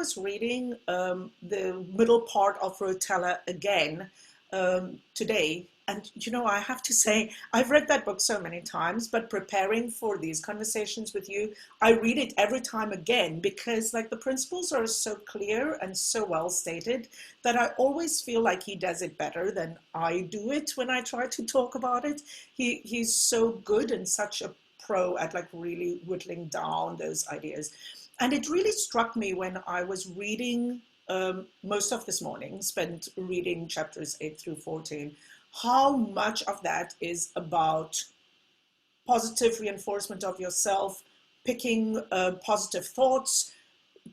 was reading the middle part of Rotella again today, and I have to say, I've read that book so many times, but preparing for these conversations with you, I read it every time again because like the principles are so clear and so well stated that I always feel like he does it better than I do it when I try to talk about it. He's so good and such a pro at like really whittling down those ideas. And it really struck me when I was reading most of this morning, spent reading chapters 8 through 14, how much of that is about positive reinforcement of yourself, picking positive thoughts,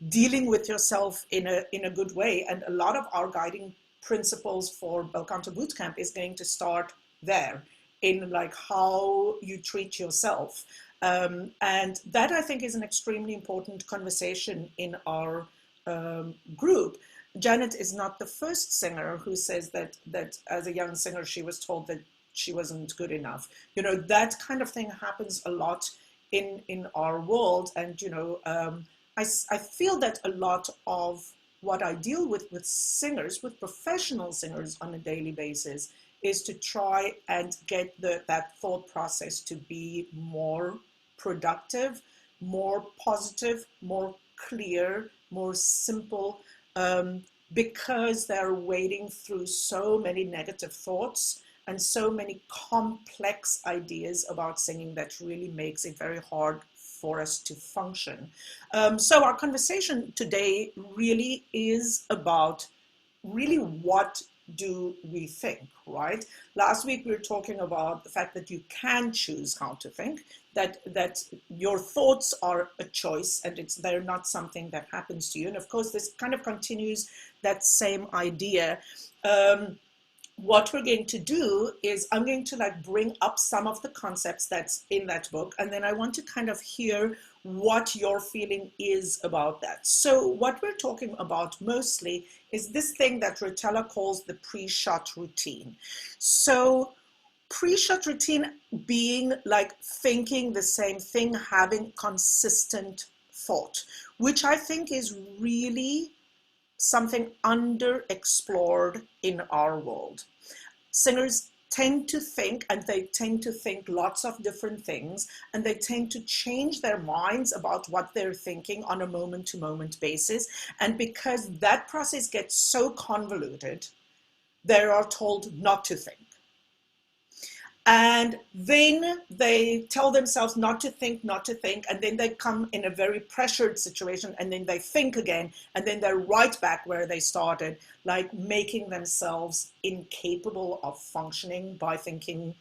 dealing with yourself in a good way. And a lot of our guiding principles for Belcanto Bootcamp is going to start there in like how you treat yourself. And that I think is an extremely important conversation in our group. Janet is not the first singer who says that as a young singer she was told that she wasn't good enough. That kind of thing happens a lot in our world. And I feel that a lot of what I deal with singers, with professional singers on a daily basis, is to try and get that thought process to be more productive, more positive, more clear, more simple, because they're wading through so many negative thoughts and so many complex ideas about singing that really makes it very hard for us to function. So our conversation today really is about really what do we think, right? Last week we were talking about the fact that you can choose how to think, that your thoughts are a choice and they're not something that happens to you. And of course this kind of continues that same idea. What we're going to do is I'm going to like bring up some of the concepts that's in that book, and then I want to kind of hear what your feeling is about that. So what we're talking about mostly is this thing that Rotella calls the pre-shot routine. So pre-shot routine being like thinking the same thing, having consistent thought, which I think is really something underexplored in our world. Singers tend to think, and they tend to think lots of different things, and they tend to change their minds about what they're thinking on a moment-to-moment basis. And because that process gets so convoluted, they are told not to think. And then they tell themselves not to think, and then they come in a very pressured situation, and then they think again, and then they're right back where they started, like making themselves incapable of functioning by thinking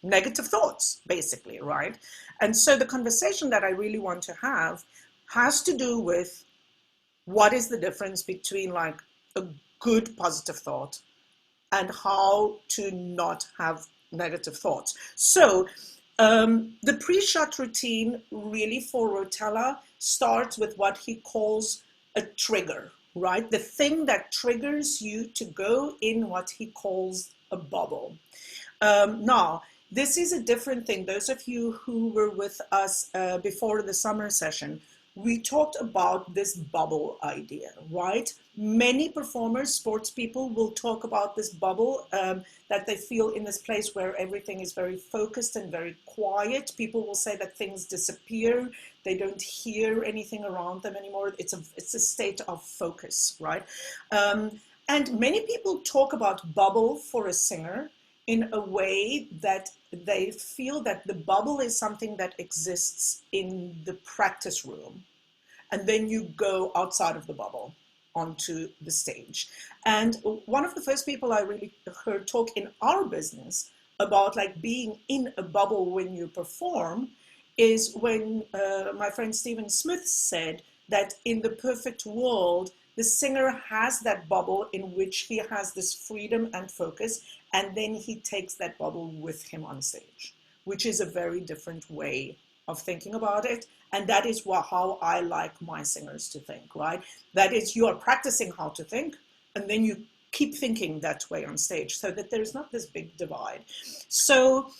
negative thoughts, basically, right? And so the conversation that I really want to have has to do with what is the difference between like a good positive thought and how to not have negative thoughts. So the pre-shot routine really for Rotella starts with what he calls a trigger, right? The thing that triggers you to go in what he calls a bubble. Now, this is a different thing. Those of you who were with us before the summer session, we talked about this bubble idea, right? Many performers, sports people will talk about this bubble, that they feel in this place where everything is very focused and very quiet. People will say that things disappear. They don't hear anything around them anymore. It's a state of focus, right? And many people talk about bubble for a singer in a way that they feel that the bubble is something that exists in the practice room. And then you go outside of the bubble onto the stage. And one of the first people I really heard talk in our business about like being in a bubble when you perform is when my friend Stephen Smith said that in the perfect world, the singer has that bubble in which he has this freedom and focus, and then he takes that bubble with him on stage, which is a very different way of thinking about it. And that is how I like my singers to think, right? That is, you are practicing how to think, and then you keep thinking that way on stage so that there's not this big divide. So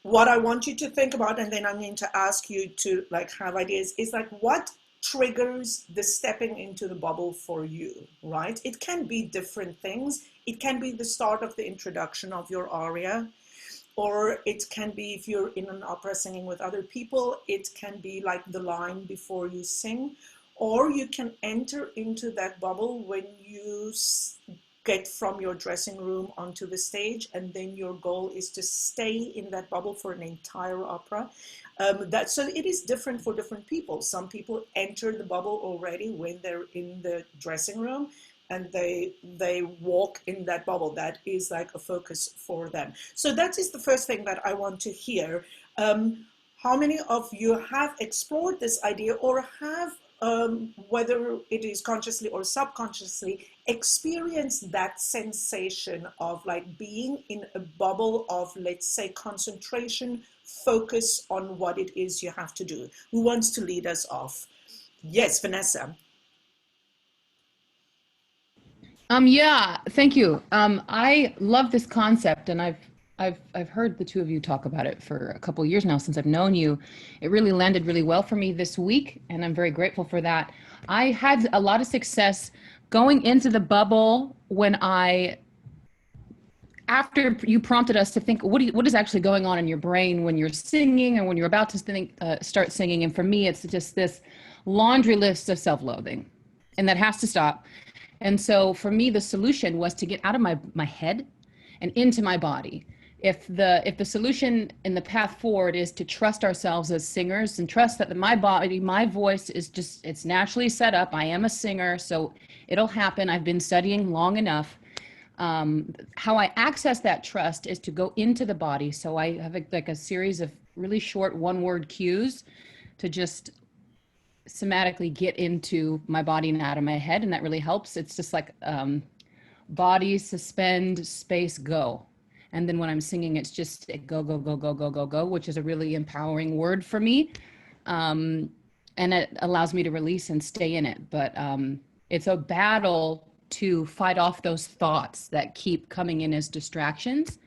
what I want you to think about, and then I'm going to ask you to like have ideas, is like what triggers the stepping into the bubble for you, right? It can be different things. It can be the start of the introduction of your aria, or it can be if you're in an opera singing with other people, it can be like the line before you sing, or you can enter into that bubble when you get from your dressing room onto the stage, and then your goal is to stay in that bubble for an entire opera. So it is different for different people. Some people enter the bubble already when they're in the dressing room, and they walk in that bubble. That is like a focus for them. So that is the first thing that I want to hear. How many of you have explored this idea, or have, whether it is consciously or subconsciously, experienced that sensation of like being in a bubble of, let's say, concentration, focus on what it is you have to do? Who wants to lead us off? Yes, Vanessa. Yeah, thank you. I love this concept, and I've heard the two of you talk about it for a couple of years now since I've known you. It really landed really well for me this week, and I'm very grateful for that. I had a lot of success going into the bubble when after you prompted us to think, what is actually going on in your brain when you're singing and when you're about to start singing. And for me, it's just this laundry list of self-loathing, and that has to stop. And so for me, the solution was to get out of my head and into my body. If the solution in the path forward is to trust ourselves as singers and trust that my body, my voice is just, it's naturally set up. I am a singer, so it'll happen. I've been studying long enough. How I access that trust is to go into the body. So I have like a series of really short one-word cues to just somatically get into my body and out of my head, and that really helps. It's just like body, suspend, space, go. And then when I'm singing, it's just go, go, go, go, go, go, go, which is a really empowering word for me. And it allows me to release and stay in it. But it's a battle to fight off those thoughts that keep coming in as distractions.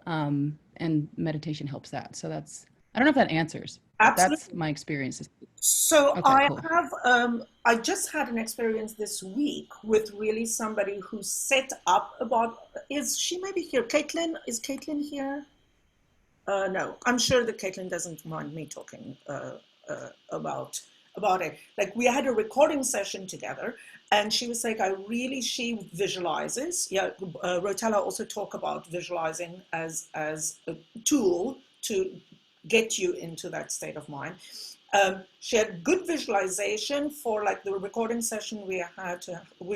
And meditation helps that. So I don't know if that answers, but Absolutely. that's my experience. So Okay, I cool. have, I just had an experience this week with really somebody who set up about, is she maybe here? Caitlin, is Caitlin here? No, I'm sure that Caitlin doesn't mind me talking about it. Like we had a recording session together, and she was like, she visualizes. Yeah, Rotella also talk about visualizing as a tool to get you into that state of mind. She had good visualization for like the recording session we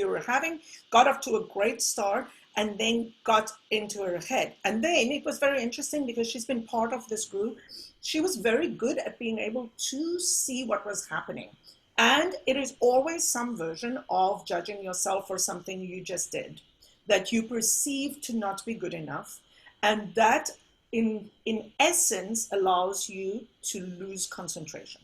were having, got off to a great start, and then got into her head. And then it was very interesting because she's been part of this group. She was very good at being able to see what was happening. And it is always some version of judging yourself for something you just did that you perceive to not be good enough. And that in essence allows you to lose concentration,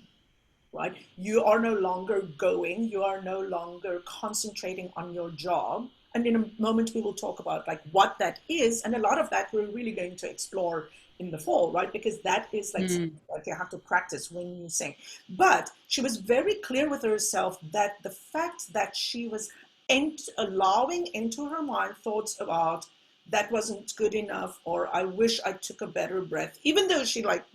right? You are no longer going, you are no longer concentrating on your job. And in a moment, we will talk about like what that is. And a lot of that we're really going to explore in the fall, right? Because that is like something that you have to practice when you sing. But she was very clear with herself that the fact that she was allowing into her mind thoughts about that wasn't good enough, or I wish I took a better breath, even though she like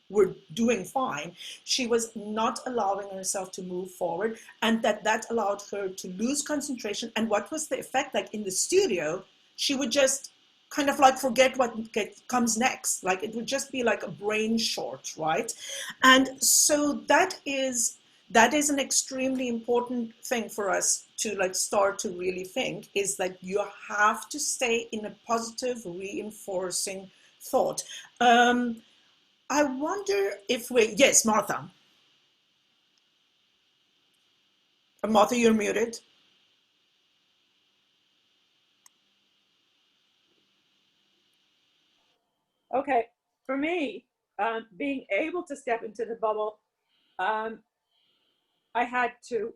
were doing fine, she was not allowing herself to move forward, and that allowed her to lose concentration. And what was the effect? Like in the studio, she would just kind of like forget what comes next. Like it would just be like a brain short, right? And so that is an extremely important thing for us to like start to really think, is that you have to stay in a positive reinforcing thought. I wonder if yes, Martha. Martha, you're muted. Okay, for me, being able to step into the bubble, um, I had to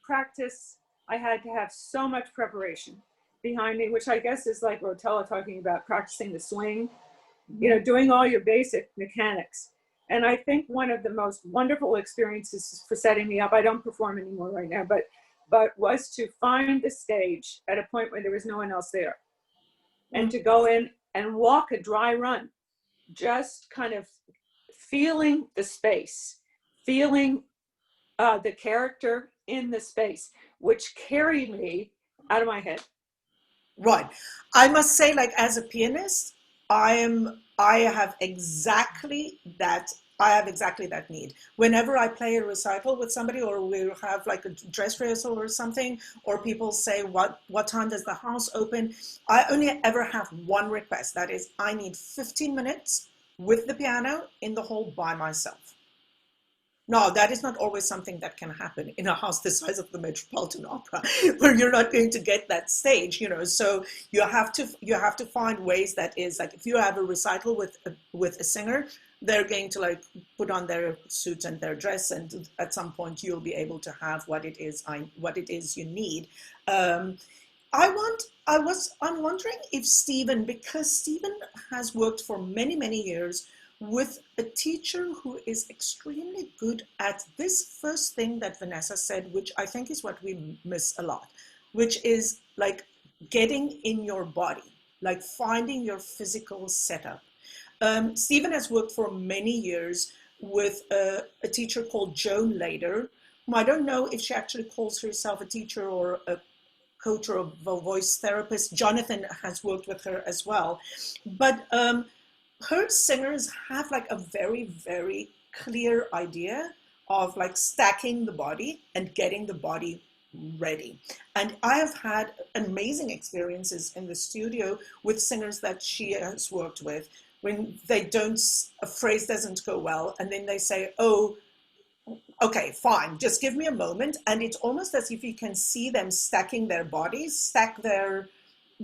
practice. I had to have so much preparation behind me, which I guess is like Rotella talking about practicing the swing, you know, doing all your basic mechanics. And I think one of the most wonderful experiences for setting me up, I don't perform anymore right now, but was to find the stage at a point where there was no one else there, and to go in and walk a dry run, just kind of feeling the space, feeling the character in the space, which carried me out of my head. Right. I must say, like, as a pianist, I have exactly that. I have exactly that need. Whenever I play a recital with somebody, or we have like a dress rehearsal or something, or people say, what time does the house open? I only ever have one request. That is, I need 15 minutes with the piano in the hall by myself. No, that is not always something that can happen in a house the size of the Metropolitan Opera, where you're not going to get that stage, you know. So you have to find ways that is like, if you have a recital with a singer, they're going to like put on their suits and their dress, and at some point you'll be able to have what it is you need. Um, I'm wondering if Stephen, because Stephen has worked for many, many years with a teacher who is extremely good at this first thing that Vanessa said, which I think is what we miss a lot, which is like getting in your body, like finding your physical setup. Stephen has worked for many years with a teacher called Joan Lader, whom I don't know if she actually calls herself a teacher or a coach or a voice therapist. Jonathan has worked with her as well. But her singers have like a very, very clear idea of like stacking the body and getting the body ready. And I have had amazing experiences in the studio with singers that she has worked with, when they don't, a phrase doesn't go well, and then they say, oh, okay, fine, just give me a moment. And it's almost as if you can see them stacking their bodies, stack their,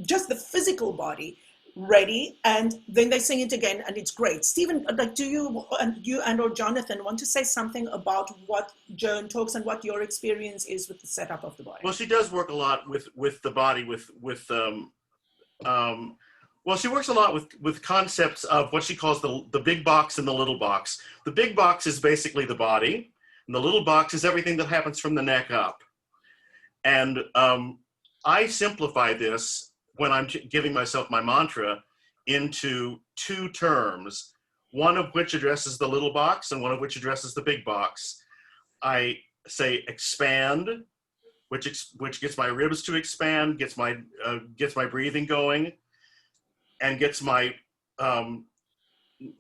just the physical body ready, and then they sing it again, and it's great. Stephen, like, do you and or Jonathan want to say something about what Joan talks and what your experience is with the setup of the body? Well, she does work a lot with the body, well, she works a lot with concepts of what she calls the big box and the little box. The big box is basically the body, and the little box is everything that happens from the neck up. And I simplify this when I'm giving myself my mantra into two terms, one of which addresses the little box and one of which addresses the big box. I say expand, which gets my ribs to expand, gets my breathing going, and gets my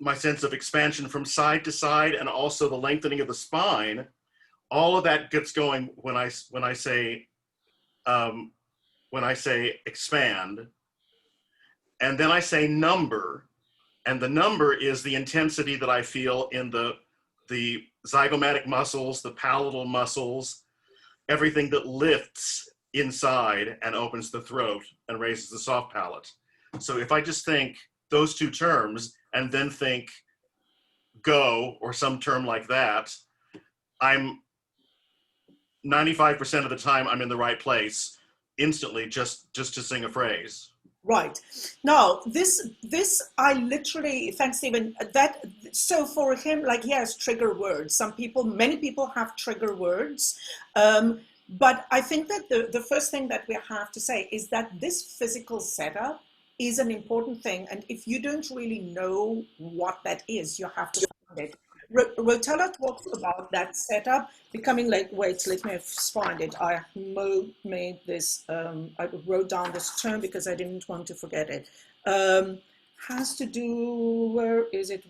my sense of expansion from side to side, and also the lengthening of the spine. All of that gets going when I say expand, and then I say number, and the number is the intensity that I feel in the zygomatic muscles, the palatal muscles, everything that lifts inside and opens the throat and raises the soft palate. So if I just think those two terms and then think go or some term like that, I'm 95% of the time I'm in the right place instantly just to sing a phrase. Right. Now, this I literally, thanks, Stephen, that, so for him, like, he has trigger words. Many people have trigger words. But I think that the first thing that we have to say is that this physical setup is an important thing. And if you don't really know what that is, you have to find it. Rotella talks about that setup becoming like, wait, let me find it. I made this, I wrote down this term because I didn't want to forget it. Has to do, where is it?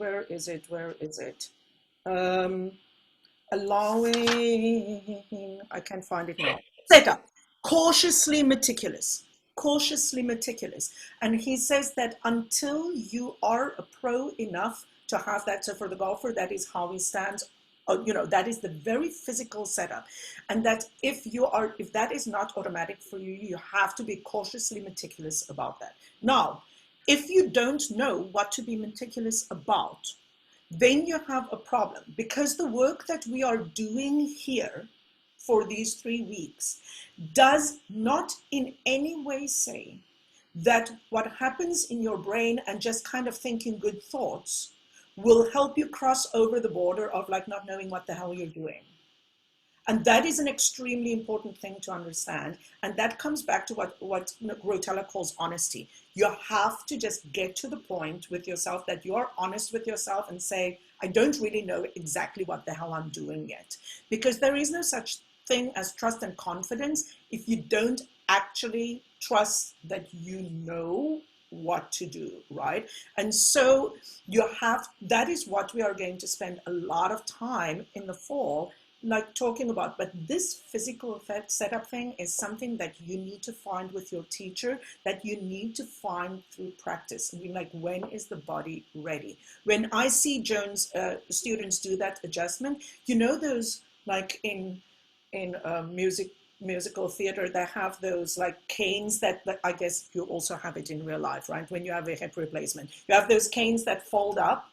Allowing, I can't find it now. Setup, cautiously meticulous. And he says that until you are a pro enough to have that, so for the golfer, that is how he stands, that is the very physical setup. And that if that is not automatic for you, you have to be cautiously meticulous about that. Now, if you don't know what to be meticulous about, then you have a problem, because the work that we are doing here for these 3 weeks does not in any way say that what happens in your brain and just kind of thinking good thoughts will help you cross over the border of like not knowing what the hell you're doing. And that is an extremely important thing to understand. And that comes back to what Rotella calls honesty. You have to just get to the point with yourself that you're honest with yourself and say, I don't really know exactly what the hell I'm doing yet. Because there is no such thing as trust and confidence if you don't actually trust that you know what to do, right? And so that is what we are going to spend a lot of time in the fall like talking about. But this physical setup thing is something that you need to find with your teacher, that you need to find through practice. I mean, like, when is the body ready? When I see Joan's students do that adjustment, you know, those like in musical theater, they have those like canes that I guess you also have it in real life, right? When you have a hip replacement, you have those canes that fold up,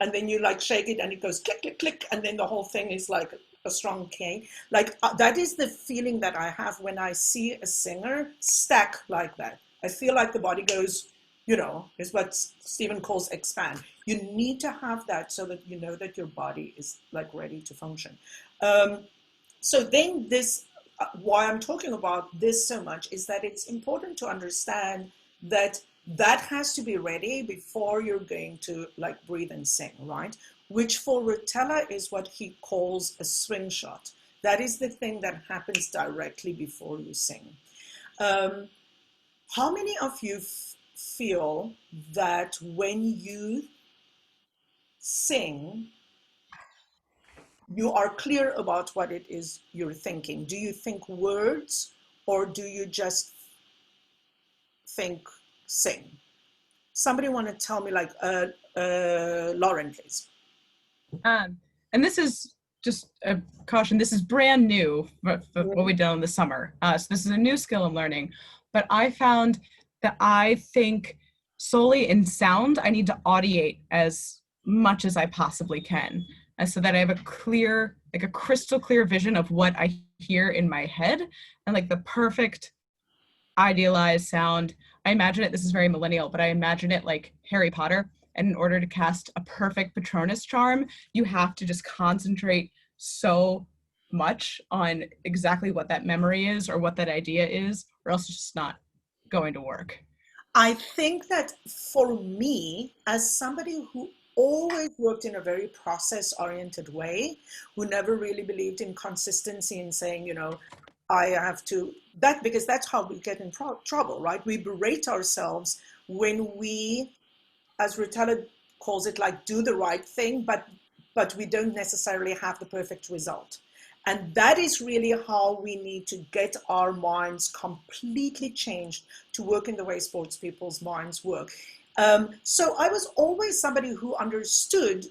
and then you like shake it and it goes click, click, click, and then the whole thing is like a strong cane. Like that is the feeling that I have when I see a singer stack like that. I feel like the body goes, you know, is what Stephen calls expand. You need to have that so that you know that your body is like ready to function. So then this, why I'm talking about this so much is that it's important to understand that that has to be ready before you're going to like breathe and sing, right? Which for Rotella is what he calls a swing shot. That is the thing that happens directly before you sing. How many of you feel that when you sing, you are clear about what it is you're thinking? Do you think words, or do you just think sing? Somebody want to tell me, like, Lauren, please. And this is just a caution, this is brand new for what we've done this summer. So this is a new skill I'm learning, but I found that I think solely in sound. I need to audiate as much as I possibly can, so that I have a clear, like a crystal clear vision of what I hear in my head, and like the perfect idealized sound. I imagine it, this is very millennial, but I imagine it like Harry Potter. And in order to cast a perfect Patronus charm, you have to just concentrate so much on exactly what that memory is or what that idea is, or else it's just not going to work. I think that for me, as somebody who always worked in a very process-oriented way, who never really believed in consistency and saying, you know, I have to, that, because that's how we get in trouble, right? We berate ourselves when we, as Rotella calls it, like do the right thing, but we don't necessarily have the perfect result. And that is really how we need to get our minds completely changed to work in the way sports people's minds work. So I was always somebody who understood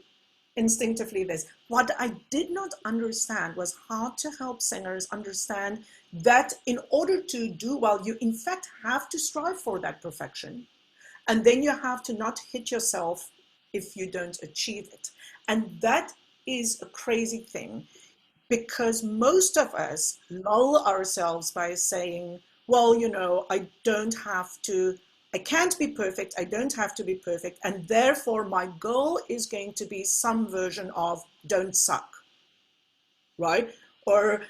instinctively this. What I did not understand was how to help singers understand that in order to do well, you in fact have to strive for that perfection. And then you have to not hit yourself if you don't achieve it. And that is a crazy thing, because most of us lull ourselves by saying, well, you know, I can't be perfect, I don't have to be perfect, and therefore my goal is going to be some version of don't suck, right? Or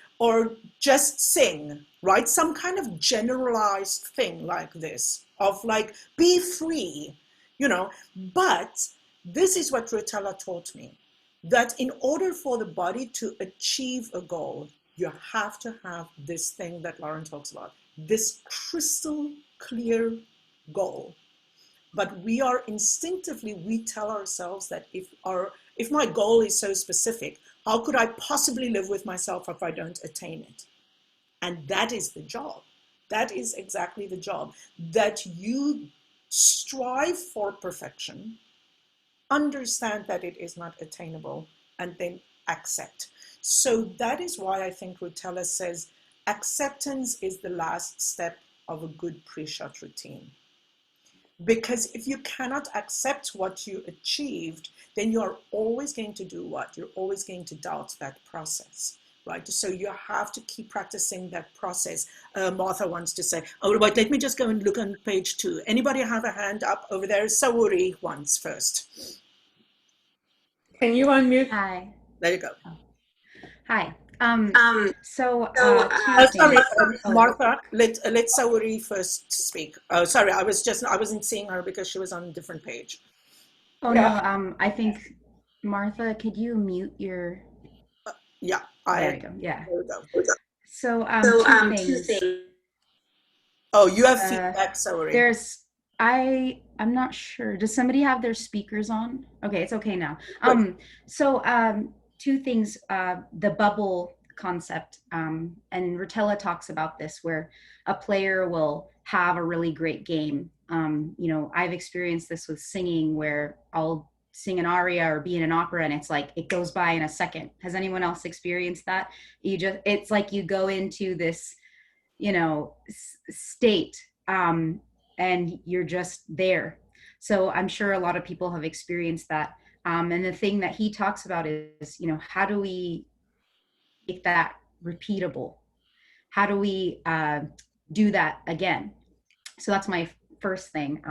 just sing, right? Some kind of generalized thing like this, of like, be free, you know. But this is what Rotella taught me, that in order for the body to achieve a goal, you have to have this thing that Lauren talks about, this crystal clear goal. But we are instinctively, we tell ourselves that if my goal is so specific, how could I possibly live with myself if I don't attain it? And that is the job. That is exactly the job, that you strive for perfection, understand that it is not attainable, and then accept. So that is why I think Rotella says acceptance is the last step of a good pre-shot routine. Because if you cannot accept what you achieved, then you are always going to do what? You're always going to doubt that process, right? So you have to keep practicing that process. Martha wants to say, oh, wait, let me just go and look on page 2. Anybody have a hand up over there? Saori wants first. Can you unmute? Hi. There you go. Hi. Two Sorry, things. Oh, Martha, let Saori first speak. Oh, sorry, I wasn't seeing her because she was on a different page. oh Yeah. no, I think Martha, could you mute your, Yeah, there we go. Yeah. there we go. So two things. Oh, you have Uh, feedback, Saori. there's I'm not sure. Does somebody have their speakers on? Okay, it's okay now. Good. Two things, the bubble concept, and Rotella talks about this where a player will have a really great game. I've experienced this with singing where I'll sing an aria or be in an opera and it's like it goes by in a second. Has anyone else experienced that? It's like you go into this state, and you're just there. So I'm sure a lot of people have experienced that. And the thing that he talks about is, how do we make that repeatable? How do we do that again? So that's my first thing,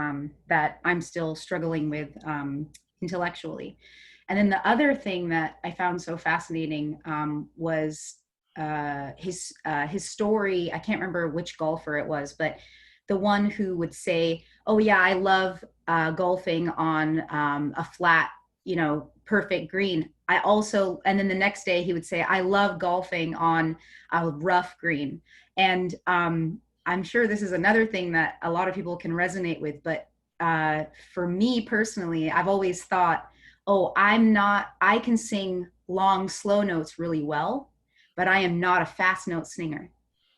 that I'm still struggling with, intellectually. And then the other thing that I found so fascinating, was his story. I can't remember which golfer it was, but the one who would say, "Oh yeah, I love golfing on a flat, perfect green. I also," and then the next day he would say, "I love golfing on a rough green." And I'm sure this is another thing that a lot of people can resonate with, but for me personally, I've always thought, oh, I can sing long, slow notes really well, but I am not a fast note singer.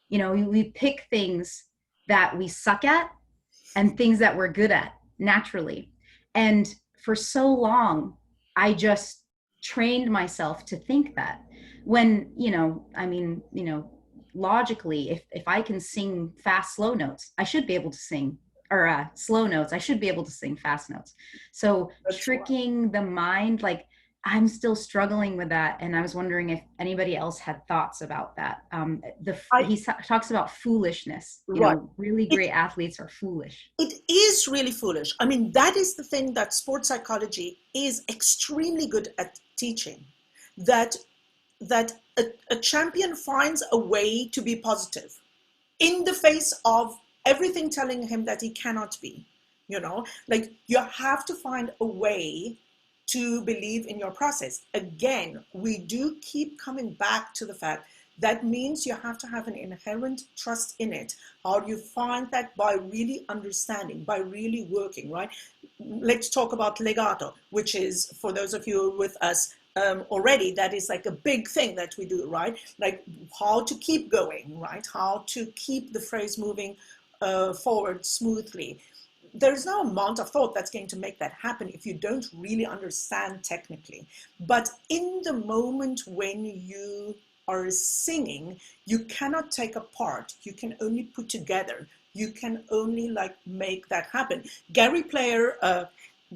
We pick things that we suck at and things that we're good at naturally. And for so long, I just trained myself to think that when, logically, if I can sing fast, slow notes, I should be able to sing, or slow notes, I should be able to sing fast notes. So That's tricking the mind, like I'm still struggling with that. And I was wondering if anybody else had thoughts about that. He talks about foolishness, Right. Really great athletes are foolish. It is really foolish. I mean, that is the thing that sports psychology is extremely good at teaching, that a champion finds a way to be positive in the face of everything telling him that he cannot be. Like you have to find a way to believe in your process. Again, we do keep coming back to the fact that means you have to have an inherent trust in it. How do you find that? By really understanding, by really working, right? Let's talk about legato, which is, for those of you with us already, that is like a big thing that we do, right? Like how to keep going, right? How to keep the phrase moving forward smoothly. There's no amount of thought that's going to make that happen if you don't really understand technically. But in the moment when you are singing, you cannot take apart. You can only put together. You can only make that happen. Gary Player, a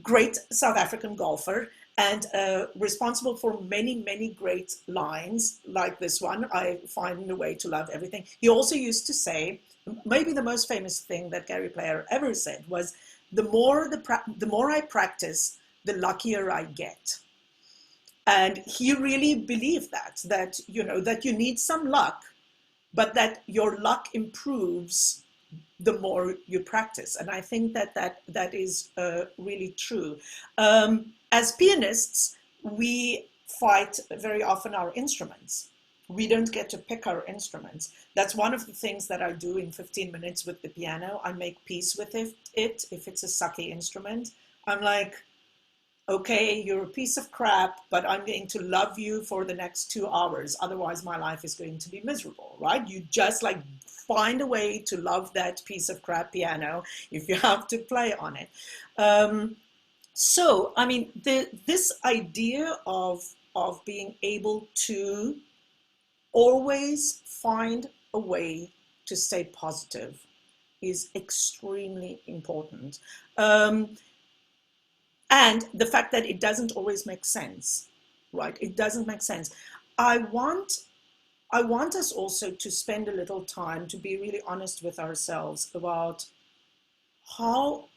great South African golfer, and responsible for many, many great lines like this one, "I find a way to love everything." He also used to say, maybe the most famous thing that Gary Player ever said was, the more I practice, the luckier I get. And he really believed that you need some luck, but that your luck improves the more you practice. And I think that is really true. As pianists, we fight very often our instruments. We don't get to pick our instruments. That's one of the things that I do in 15 minutes with the piano. I make peace with it. If it's a sucky instrument, I'm like, okay, you're a piece of crap, but I'm going to love you for the next 2 hours. Otherwise, my life is going to be miserable, right? You just find a way to love that piece of crap piano if you have to play on it. So, I mean, this idea of being able to always find a way to stay positive is extremely important. And the fact that it doesn't always make sense, right? It doesn't make sense. I want us also to spend a little time to be really honest with ourselves about how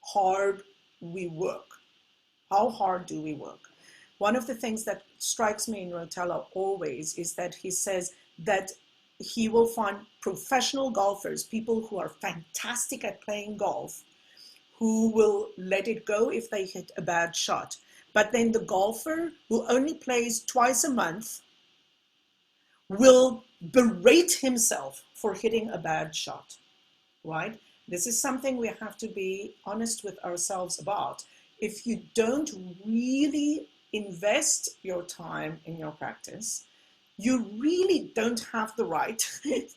hard we work. How hard do we work? one of the things that strikes me in Rotella always is that he says that he will find professional golfers, people who are fantastic at playing golf, who will let it go if they hit a bad shot. But then the golfer who only plays twice a month will berate himself for hitting a bad shot, right? This is something we have to be honest with ourselves about. If you don't really invest your time in your practice, you really don't have the right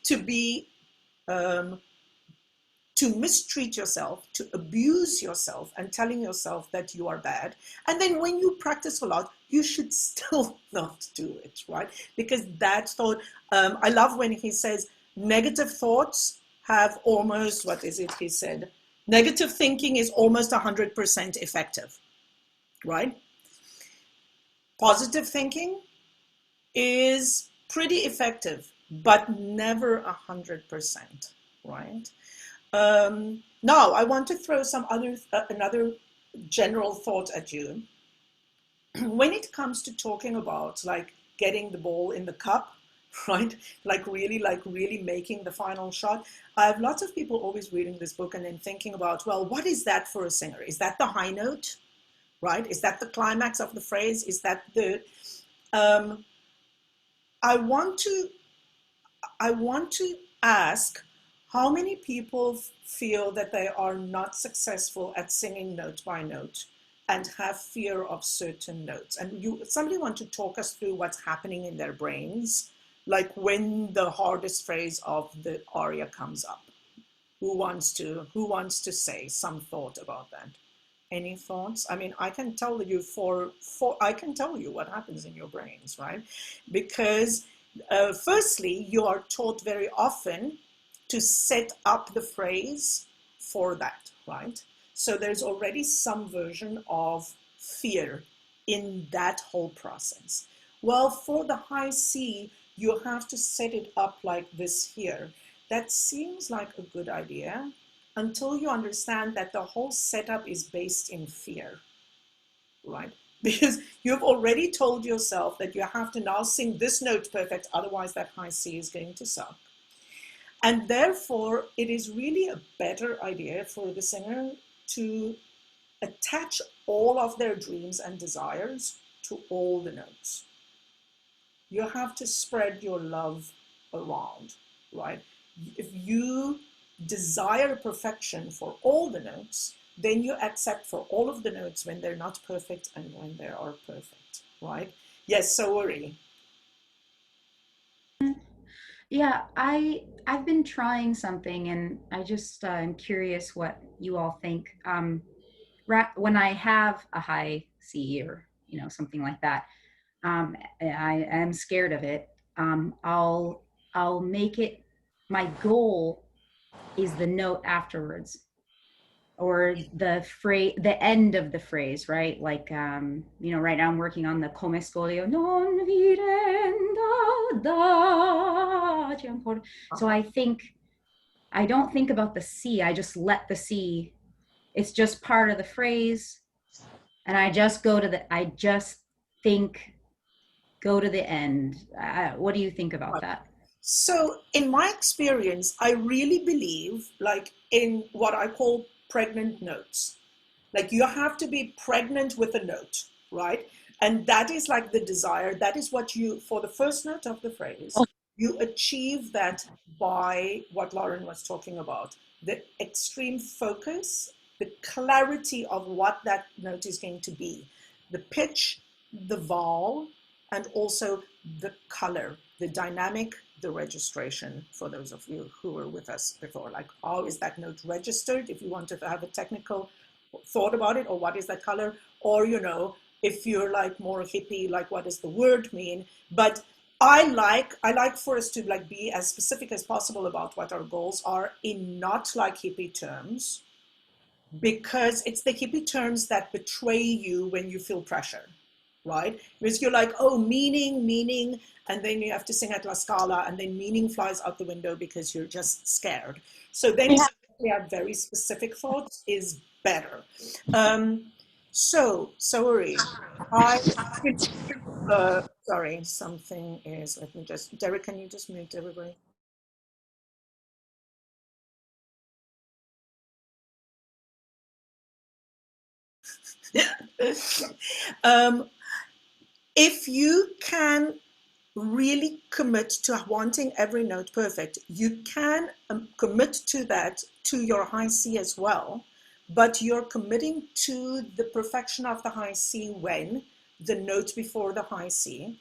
to be to mistreat yourself, to abuse yourself, and telling yourself that you are bad. And then when you practice a lot, you should still not do it, right? Because that thought, I love when he says, negative thoughts have almost, what is it he said? Negative thinking is almost 100% effective, right? Positive thinking is pretty effective, but never 100%, right? Now, I want to throw another general thought at you. When it comes to talking about like getting the ball in the cup, right? Like really making the final shot. I have lots of people always reading this book and then thinking about, well, what is that for a singer? Is that the high note, right? Is that the climax of the phrase? Is that the, I want to ask, how many people feel that they are not successful at singing note by note and have fear of certain notes? And somebody want to talk us through what's happening in their brains, like when the hardest phrase of the aria comes up? Who wants to say some thought about that? Any thoughts? I mean, I can tell you I can tell you what happens in your brains, right? Because firstly, you are taught very often to set up the phrase for that, right? So there's already some version of fear in that whole process. Well, for the high C, you have to set it up like this here. That seems like a good idea until you understand that the whole setup is based in fear, right? Because you've already told yourself that you have to now sing this note perfect, otherwise that high C is going to suck. And therefore, it is really a better idea for the singer to attach all of their dreams and desires to all the notes. You have to spread your love around, right? If you desire perfection for all the notes, then you accept for all of the notes when they're not perfect and when they are perfect, right? Yes, so Uri. Yeah, I've been trying something, and I just am curious what you all think. When I have a high C or something like that, I am scared of it. I'll make it, my goal is the note afterwards, or the phrase, the end of the phrase, right? Like, right now I'm working on the come scolio non videnda da. So I don't think about the C. I just let the C, it's just part of the phrase. And I just go to the end. What do you think about that? So in my experience, I really believe like in what I call pregnant notes. Like you have to be pregnant with a note, right? And that is like the desire. That is what you, for the first note of the phrase, you achieve that by what Lauren was talking about, the extreme focus, the clarity of what that note is going to be, the pitch, the vowel, and also the color, the dynamic, the registration, for those of you who were with us before, like how is that note registered, if you want to have a technical thought about it, or what is that color, or if you're like more hippie, like what does the word mean? But I like for us to like be as specific as possible about what our goals are in not like hippie terms, because it's the hippie terms that betray you when you feel pressure, right? Because you're like, oh, meaning, and then you have to sing at La Scala, and then meaning flies out the window because you're just scared. So then you have very specific thoughts is better. So, sorry, sorry, something is, let me just, Derek, can you just mute everybody? If you can really commit to wanting every note perfect, you can commit to that to your high C as well, but you're committing to the perfection of the high C when the note before the high C.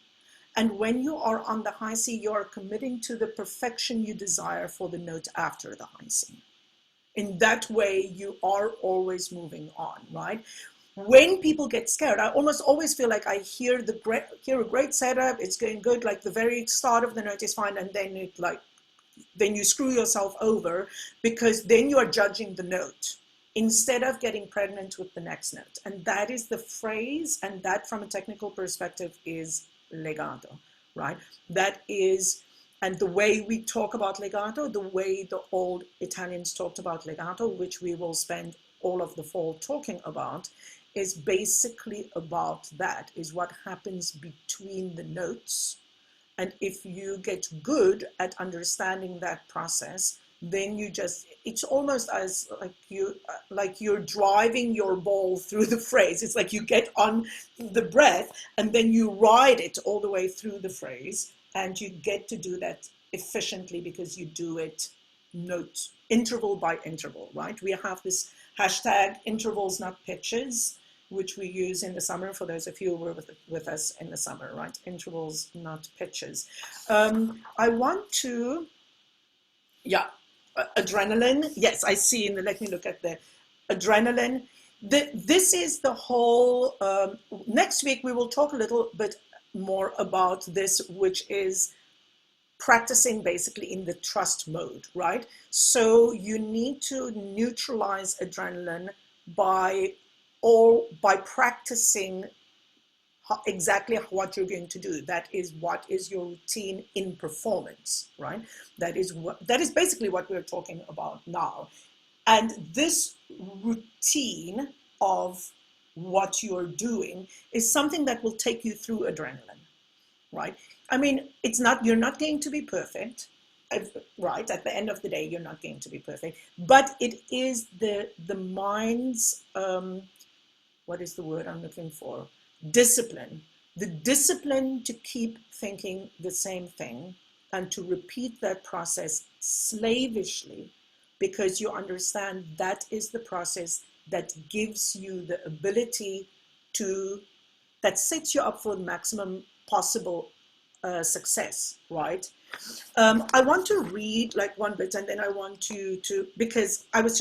And when you are on the high C, you are committing to the perfection you desire for the note after the high C. In that way, you are always moving on, right? When people get scared, I almost always feel like I hear a great setup, it's going good, like the very start of the note is fine, and then you screw yourself over, because then you are judging the note instead of getting pregnant with the next note. And that is the phrase, and that from a technical perspective is legato, right? That is, and the way we talk about legato, the way the old Italians talked about legato, which we will spend all of the fall talking about, is basically about that, is what happens between the notes. And if you get good at understanding that process, then you just, it's almost as like you're driving your ball through the phrase. It's like you get on the breath and then you ride it all the way through the phrase, and you get to do that efficiently because you do it note interval by interval, right? We have this hashtag intervals not pitches, which we use in the summer for those of you who were with us in the summer, right? Intervals, not pitches. I want to, yeah, adrenaline. Yes, I see. Let me look at the adrenaline. This is the whole, next week we will talk a little bit more about this, which is practicing basically in the trust mode, right? So you need to neutralize adrenaline by practicing exactly what you're going to do. That is what is your routine in performance, right? That is basically what we're talking about now. And this routine of what you're doing is something that will take you through adrenaline, right? I mean, you're not going to be perfect, right? At the end of the day, you're not going to be perfect, but it is the mind's, what is the word I'm looking for? Discipline. The discipline to keep thinking the same thing and to repeat that process slavishly, because you understand that is the process that gives you the ability that sets you up for the maximum possible success, right? I want to read like one bit, and then I want you to, because I've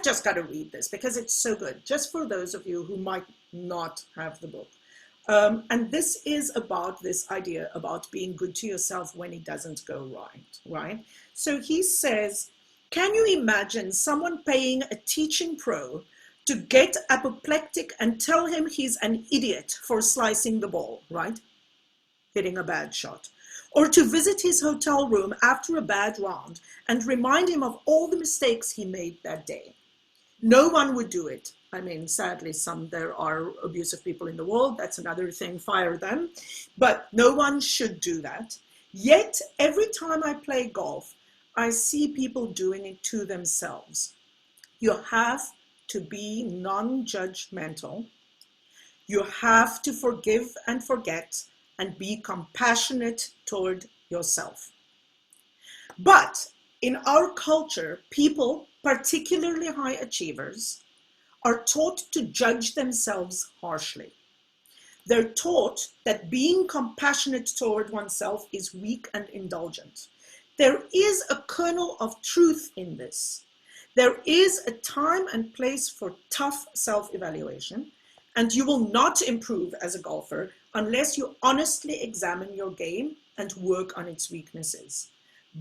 just got to read this because it's so good, just for those of you who might not have the book. And this is about this idea about being good to yourself when it doesn't go right? So he says, can you imagine someone paying a teaching pro to get apoplectic and tell him he's an idiot for slicing the ball, right? Hitting a bad shot. Or to visit his hotel room after a bad round and remind him of all the mistakes he made that day. No one would do it. I mean, sadly, there are abusive people in the world. That's another thing, fire them. But no one should do that. Yet, every time I play golf, I see people doing it to themselves. You have to be non-judgmental. You have to forgive and forget and be compassionate toward yourself. But in our culture, people, particularly high achievers, are taught to judge themselves harshly. They're taught that being compassionate toward oneself is weak and indulgent. There is a kernel of truth in this. There is a time and place for tough self-evaluation, and you will not improve as a golfer unless you honestly examine your game and work on its weaknesses.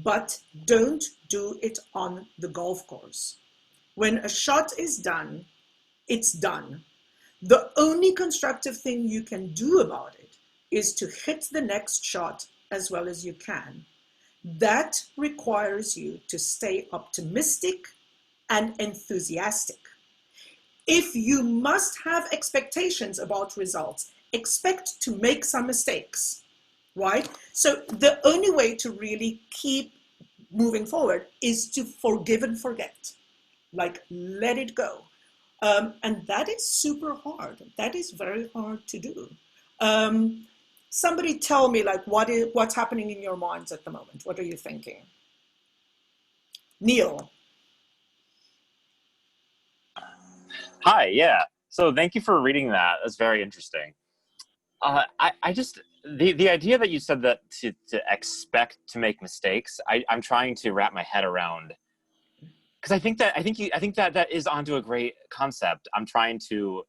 But don't do it on the golf course. When a shot is done, it's done. The only constructive thing you can do about it is to hit the next shot as well as you can. That requires you to stay optimistic and enthusiastic. If you must have expectations about results, expect to make some mistakes, right? So the only way to really keep moving forward is to forgive and forget, like let it go. And that is super hard. That is very hard to do. Somebody tell me, like, what's happening in your minds at the moment? What are you thinking? Neil. Hi, yeah. So thank you for reading that. That's very interesting. I just the idea that you said that to expect to make mistakes, I'm trying to wrap my head around, because I think that that is onto a great concept. I'm trying to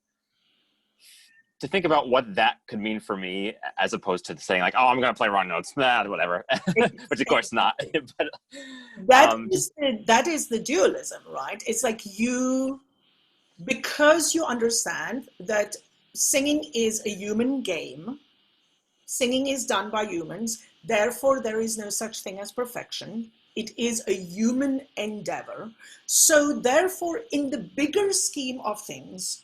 think about what that could mean for me, as opposed to saying like, oh, I'm gonna play wrong notes, nah, whatever, which of course not. But That is the dualism, right? It's like because you understand that singing is a human game, singing is done by humans, therefore there is no such thing as perfection. It is a human endeavor. So therefore, in the bigger scheme of things,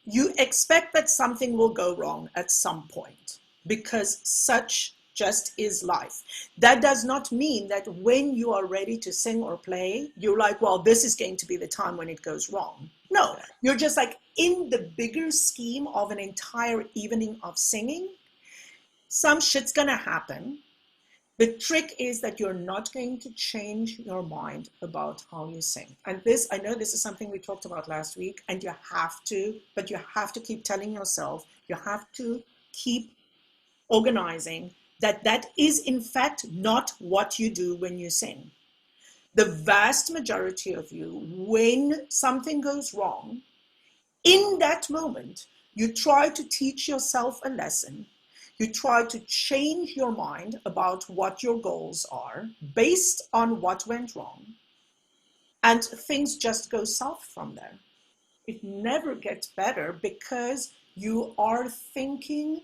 you expect that something will go wrong at some point, because such just is life. That does not mean that when you are ready to sing or play, you're like, well, this is going to be the time when it goes wrong. No, you're just like, in the bigger scheme of an entire evening of singing, some shit's gonna happen. The trick is that you're not going to change your mind about how you sing. And this, I know this is something we talked about last week, and you have to, but you have to keep telling yourself, you have to keep organizing that that is in fact not what you do when you sing. The vast majority of you, when something goes wrong, in that moment, you try to teach yourself a lesson. You try to change your mind about what your goals are based on what went wrong. And things just go south from there. It never gets better because you are thinking,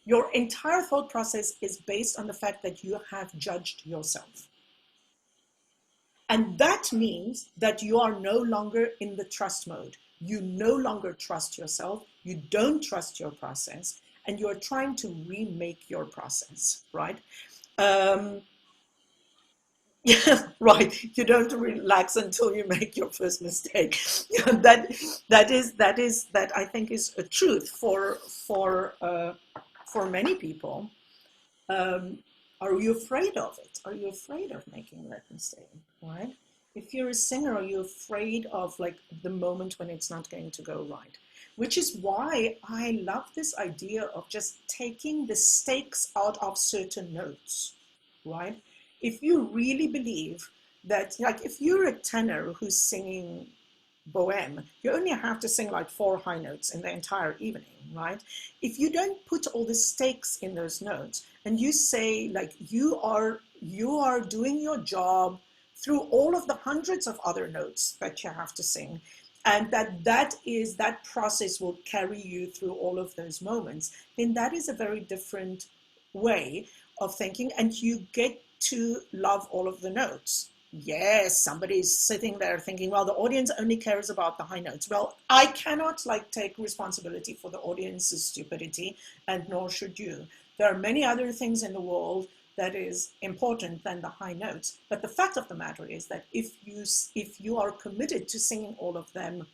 your entire thought process is based on the fact that you have judged yourself. And that means that you are no longer in the trust mode. You no longer trust yourself. You don't trust your process. And you're trying to remake your process, right? Yeah, right. You don't relax until you make your first mistake. Yeah, that I think is a truth for many people. Are you afraid of it? Are you afraid of making that mistake, right? If you're a singer, are you afraid of like the moment when it's not going to go right? Which is why I love this idea of just taking the stakes out of certain notes, right? If you really believe that, like if you're a tenor who's singing bohème, you only have to sing like 4 high notes in the entire evening, right? If you don't put all the stakes in those notes and you say like you are doing your job through all of the hundreds of other notes that you have to sing, and that process will carry you through all of those moments, then that is a very different way of thinking, and you get to love all of the notes. Yes, somebody's sitting there thinking, well, the audience only cares about the high notes. Well, I cannot like take responsibility for the audience's stupidity, and nor should you. There are many other things in the world that is important than the high notes. But the fact of the matter is that if you are committed to singing all of them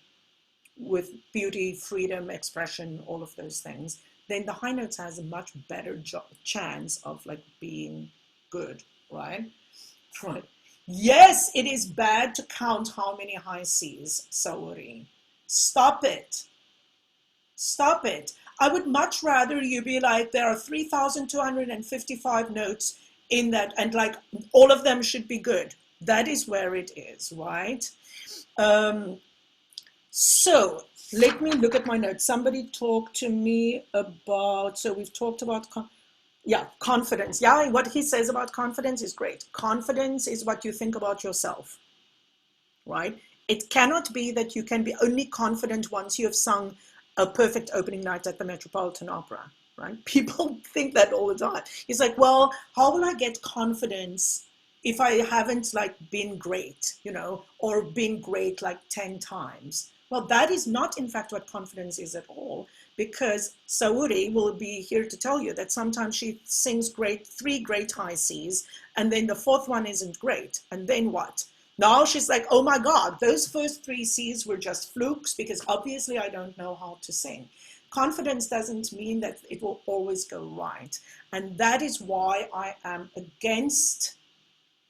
with beauty, freedom, expression, all of those things, then the high notes has a much better chance of like being good, right? Right. Yes, it is bad to count how many high C's, Saori. Stop it. Stop it. I would much rather you be like, there are 3,255 notes in that, and like all of them should be good. That is where it is, right? So let me look at my notes. Somebody talked to me about, so we've talked about, confidence. Yeah, what he says about confidence is great. Confidence is what you think about yourself, right? It cannot be that you can be only confident once you have sung a perfect opening night at the Metropolitan Opera, right? People think that all the time. It's like, well, how will I get confidence if I haven't like been great, or been great like 10 times? Well, that is not, in fact, what confidence is at all, because Saori will be here to tell you that sometimes she sings three great high Cs, and then the fourth one isn't great. And then what? Now she's like, oh my God, those first three Cs were just flukes because obviously I don't know how to sing. Confidence doesn't mean that it will always go right. And that is why I am against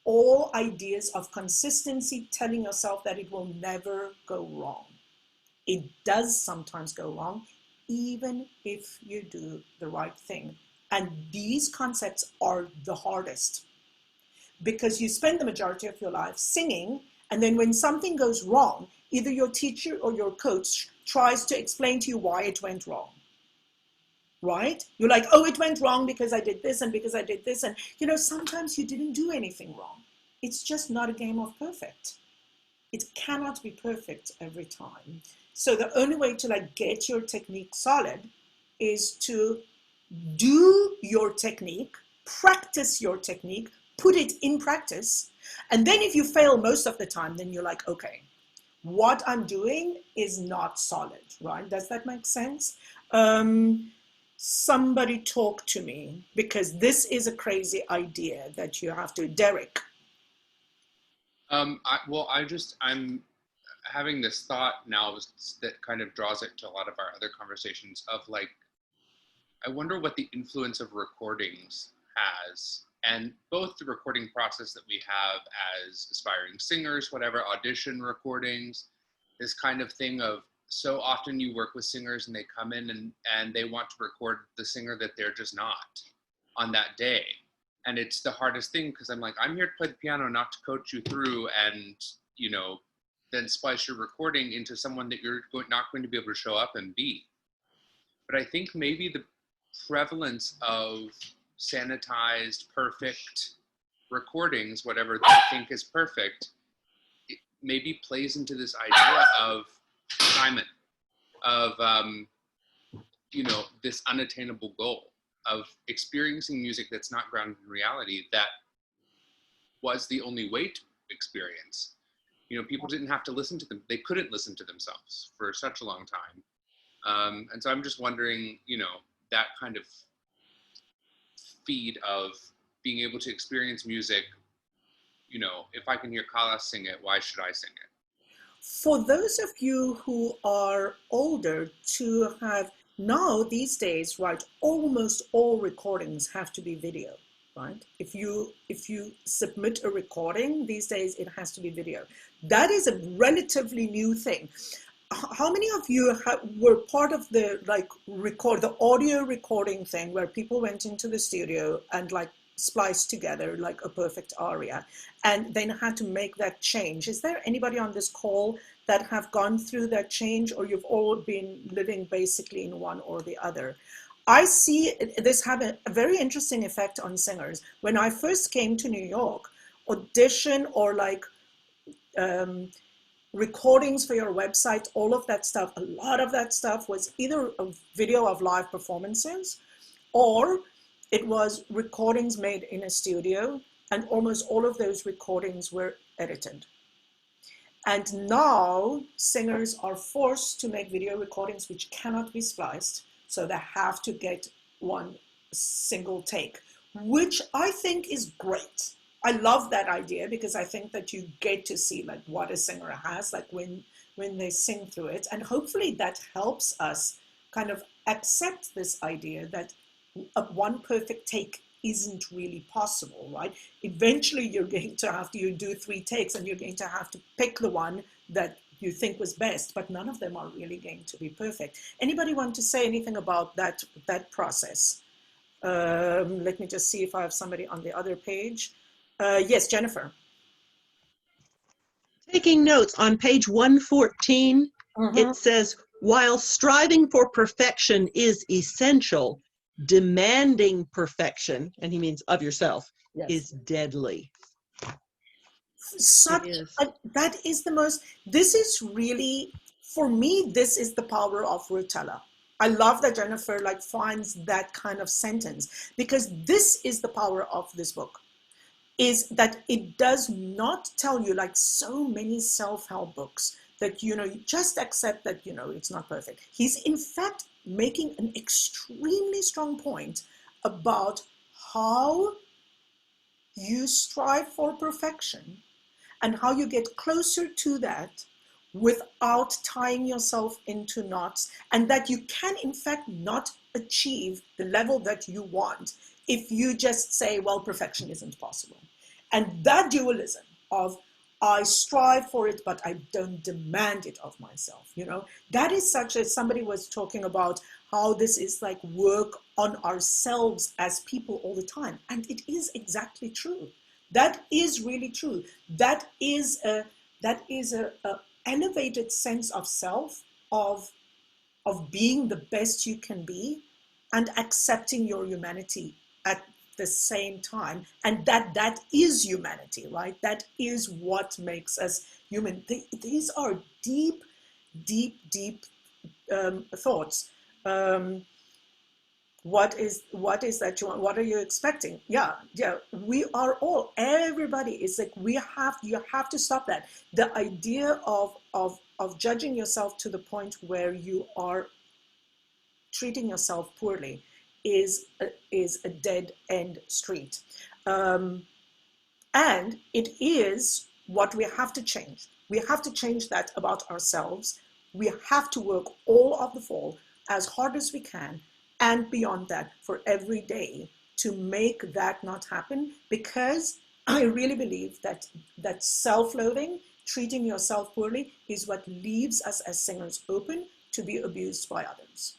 all ideas of consistency, telling yourself that it will never go wrong. It does sometimes go wrong, even if you do the right thing. And these concepts are the hardest because you spend the majority of your life singing, and then when something goes wrong, either your teacher or your coach tries to explain to you why it went wrong. Right? You're like, oh, it went wrong because I did this and because I did this. And, you know, sometimes you didn't do anything wrong. It's just not a game of perfect. It cannot be perfect every time. So the only way to like get your technique solid is to do your technique, practice your technique, put it in practice. And then if you fail most of the time, then you're like, okay, what I'm doing is not solid, right? Does that make sense? Somebody talk to me, because this is a crazy idea that you have to, Derek. I'm having this thought now that kind of draws it to a lot of our other conversations of like, I wonder what the influence of recordings has, and both the recording process that we have as aspiring singers, whatever, audition recordings, this kind of thing of, so often you work with singers and they come in and they want to record the singer that they're just not on that day. And it's the hardest thing because I'm like, I'm here to play the piano, not to coach you through and, you know, then splice your recording into someone that you're not going to be able to show up and be. But I think maybe the prevalence of sanitized, perfect recordings, whatever they think is perfect, it maybe plays into this idea of Simon, of, you know, this unattainable goal of experiencing music that's not grounded in reality, that was the only way to experience. You know, people didn't have to listen to them. They couldn't listen to themselves for such a long time. And so I'm just wondering, you know, that kind of feed of being able to experience music, you know, if I can hear Kala sing it, why should I sing it? For those of you who are older to have, now these days, right, almost all recordings have to be video, right? If you submit a recording these days, it has to be video. That is a relatively new thing. How many of you were part of the the audio recording thing where people went into the studio and like spliced together like a perfect aria and then had to make that change? Is there anybody on this call that have gone through that change, or you've all been living basically in one or the other? I see this have a very interesting effect on singers. When I first came to New York, audition or like recordings for your website, all of that stuff, a lot of that stuff was either a video of live performances or it was recordings made in a studio, and almost all of those recordings were edited. And now singers are forced to make video recordings which cannot be spliced, so they have to get one single take, which I think is great. I love that idea because I think that you get to see like what a singer has, like when they sing through it. And hopefully that helps us kind of accept this idea that one perfect take isn't really possible, right? Eventually you're going to have to, you do 3 takes and you're going to have to pick the one that you think was best, but none of them are really going to be perfect. Anybody want to say anything about that process? Let me just see if I have somebody on the other page. Yes, Jennifer. Taking notes on page 114, it says, while striving for perfection is essential, demanding perfection, and he means of yourself, Yes. is deadly. That is the most, this is really, for me, this is the power of Rotella. I love that Jennifer like finds that kind of sentence, because this is the power of this book, is that it does not tell you, like so many self-help books, that, you know, you just accept that, you know, it's not perfect. He's in fact making an extremely strong point about how you strive for perfection and how you get closer to that without tying yourself into knots, and that you can in fact not achieve the level that you want if you just say, well, perfection isn't possible. And that dualism of I strive for it, but I don't demand it of myself, you know, that is such as somebody was talking about how this is like work on ourselves as people all the time. And it is exactly true. That is really true. That is a elevated sense of self, of being the best you can be and accepting your humanity at the same time, and that is humanity, right? That is what makes us human. These are deep thoughts. What is that you want? What are you expecting? Yeah, we are all, everybody is like, you have to stop that. The idea of judging yourself to the point where you are treating yourself poorly is a dead end street. And it is what we have to change. We have to change that about ourselves. We have to work all of the fall as hard as we can, and beyond that, for every day, to make that not happen, because I really believe that self-loathing, treating yourself poorly, is what leaves us as singers open to be abused by others.